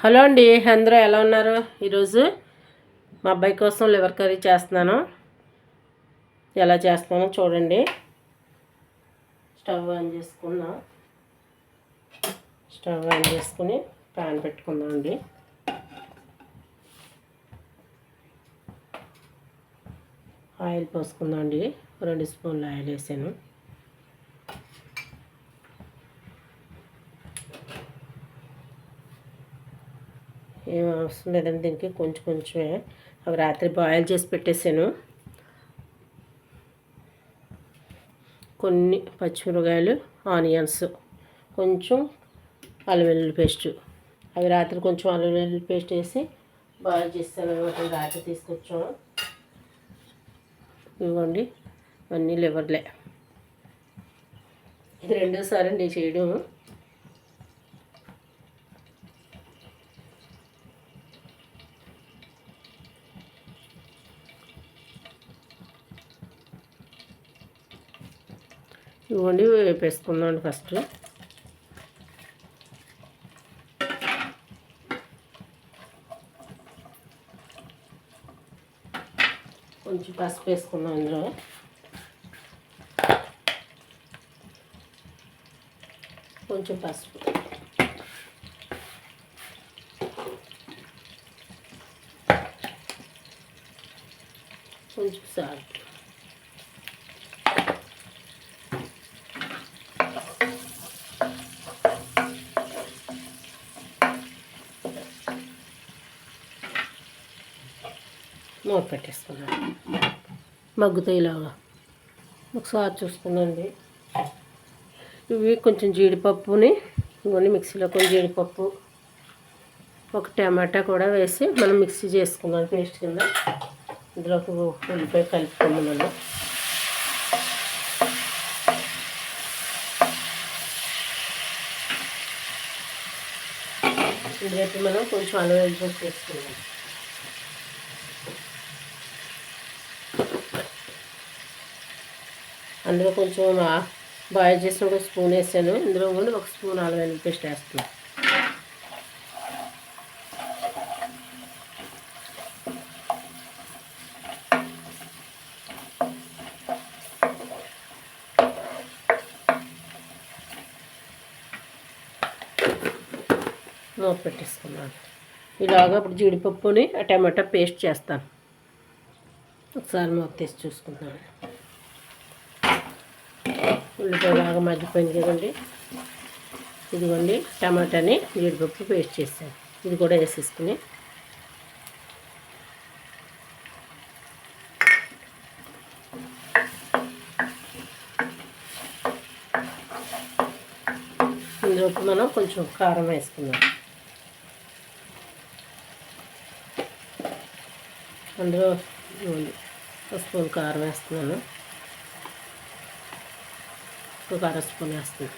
Hello అండి, అందరూ ఎలా ఉన్నారు? ఈరోజు మా అబ్బాయి కోసం లివర్ కర్రీ చేస్తున్నాను. ఎలా చేస్తున్నానో చూడండి. స్టవ్ ఆన్ చేసుకుని ప్యాన్ పెట్టుకుందాం అండి. ఆయిల్ పోసుకుందాం అండి. 2 స్పూన్లు ఆయిల్ వేసాను. ఏం అవసరం లేదండి, దీనికి కొంచెమే. అవి రాత్రి బాయిల్ చేసి పెట్టేసాను. కొన్ని పచ్చిమిరపకాయలు, ఆనియన్స్, కొంచెం అల్లం వెల్లుల్లి పేస్ట్. అవి రాత్రి కొంచెం అల్లం వెల్లుల్లి పేస్ట్ వేసి బాయిల్ చేస్తాను అనమాట. రాత్రి తీసుకొచ్చాము. ఇవ్వండి, అన్నీ లివర్లే. ఇది రెండోసారి అండి చేయడం. ఇవ్వండి, వేపేసుకుందాం ఫస్ట్. కొంచెం పసుపు వేసుకుందాం ఇందులో. కొంచెం పసుపు, కొంచెం సాల్ట్, మూత పెట్టేసుకున్నాను. మగ్గుతాయి ఇలాగా. ఒకసారి చూసుకుందండి. ఇవి కొంచెం జీడిపప్పుని ఇవన్నీ మిక్సీలో, కొంచెం జీడిపప్పు, ఒక టమాటా కూడా వేసి మనం మిక్సీ చేసుకున్నాం పేస్ట్ కింద. ఇందులోకి ఉల్లిపాయ కలుపుకున్నాను. ఇందులోకి మనం కొంచెం అల్లం వెల్లుల్లి పేస్ట్ వేసుకున్నాం. అందులో కొంచెం బాయిల్ చేసినప్పుడు స్పూన్ వేసాను. ఇందులో కూడా 1 స్పూన్ అల్లం వెల్లుల్లి పేస్ట్ వేస్తున్నాను. మూత పెట్టేసుకున్నాను. ఇలాగా ఇప్పుడు జీడిపప్పుని టమాటా పేస్ట్ చేస్తాను. ఒకసారి మూత తీసి చూసుకుంటాను. ఉల్లిపాయ బాగా మగ్గిపోయింది కదండి. ఇదిగోండి, టమాటాని జీడిపప్పు పేస్ట్ చేసాను. ఇది కూడా వేసేసుకుని ఇందులోకి మనం కొంచెం కారం వేసుకుందాం. అందులో 1 స్పూన్ కారం వేస్తున్నాను. ఒక 1/2 స్పూన్ వేస్తున్నాను.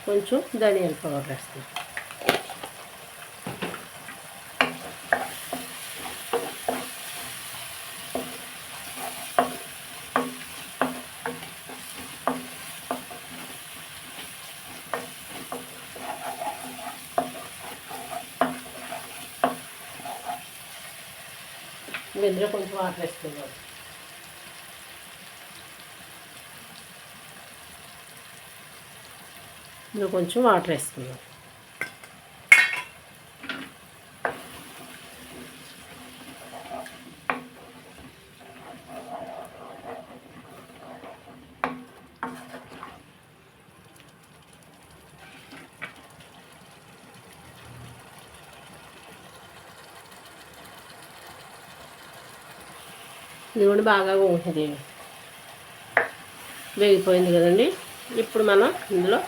కొంచెం ధనియాల పౌడర్ వేస్తున్నాను. ఇందులో కొంచెం వాటర్ వేసుకుందాం. ఇందులో కొంచెం వాటర్ వేసుకుందాం. ఇది కూడా బాగా ఉంటుంది, వేగిపోయింది కదండి. ఇప్పుడు మనం ఇందులో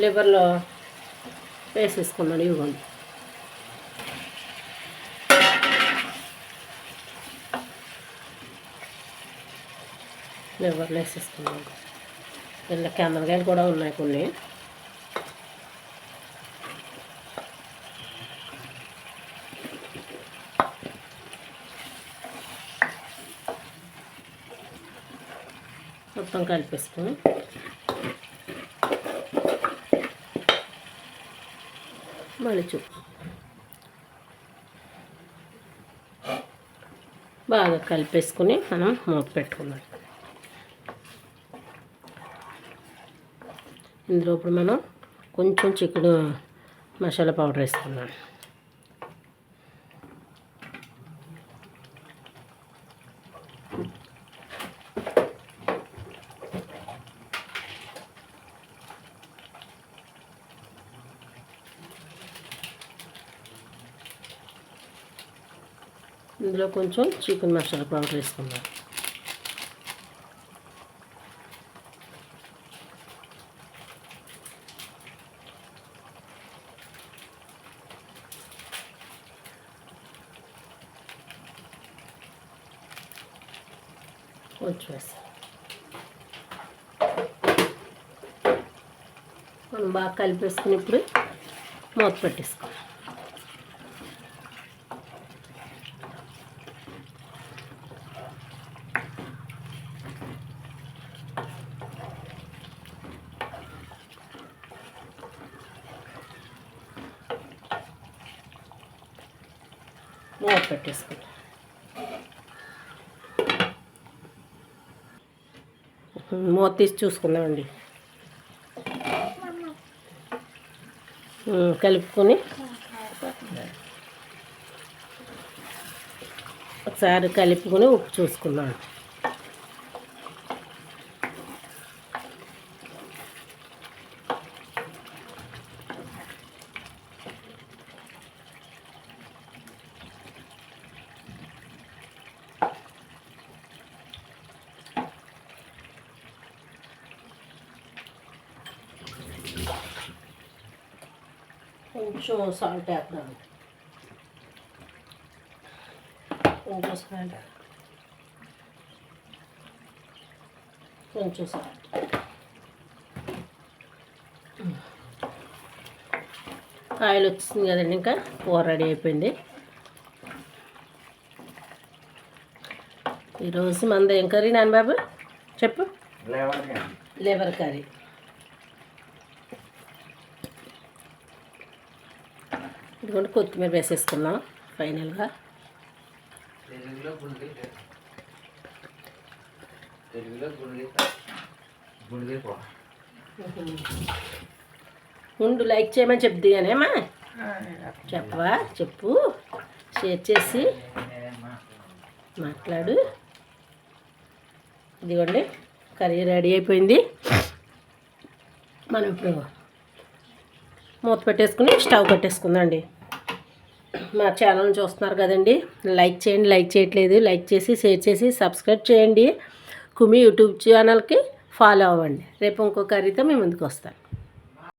లివర్లో వేసేసుకున్నాడు. ఇవ్వండి, లివర్లో వేసేసుకున్నాం. ఇలా కెందరకాయలు కూడా ఉన్నాయి కొన్ని. మొత్తం కలిపేసుకొని మళ్ళీ బాగా కలిపేసుకుని మనం మూత పెట్టుకున్నాం. ఇందులో ఇప్పుడు మనం కొంచెం చికెన్ మసాలా పౌడర్ వేసుకున్నాం. ఇందులో కొంచెం చికెన్ మసాలా పౌడర్ వేసుకుందాం. కొంచెం వేస్తాం. మనం బాగా కలిపేసుకుని ఇప్పుడు మూత పెట్టేసుకోవాలి. మూత పెట్టేసుకుంటాం. మూత తీసి చూసుకుందామండి. కలుపుకొని ఒకసారి కలుపుకొని ఉప్పు చూసుకుందాం. కొంచెం సాల్ట్ వేద్దాం. కొంచెం సాల్ట్, కొంచెం సాల్ట్. ఆయిల్ వచ్చింది కదండి, ఇంకా కూర రెడీ అయిపోయింది. ఈరోజు మనది ఏం కర్రీ నాన్న బాబు చెప్పు? Liver curry. ఇదిగోండి కొత్తిమీర వేసేసుకున్నాం ఫైనల్గా. ముందు లైక్ చేయమని చెప్ది కానేమ్మా, చెప్పవా? చెప్పు, షేర్ చేసి మాట్లాడు. ఇదిగోండి కర్రీ రెడీ అయిపోయింది. మనం ఇప్పుడు మూత పెట్టేసుకుని స్టవ్ కట్టేసుకుందండి. మా ఛానల్ చూస్తున్నారు కదండి, లైక్ చేయండి. లైక్ చేయట్లేదు, లైక్ చేసి షేర్ చేసి సబ్స్క్రైబ్ చేయండి. కుమి యూట్యూబ్ ఛానల్కి ఫాలో అవ్వండి. రేపు ఇంకో కర్రీతో మీ ముందుకు వస్తాను.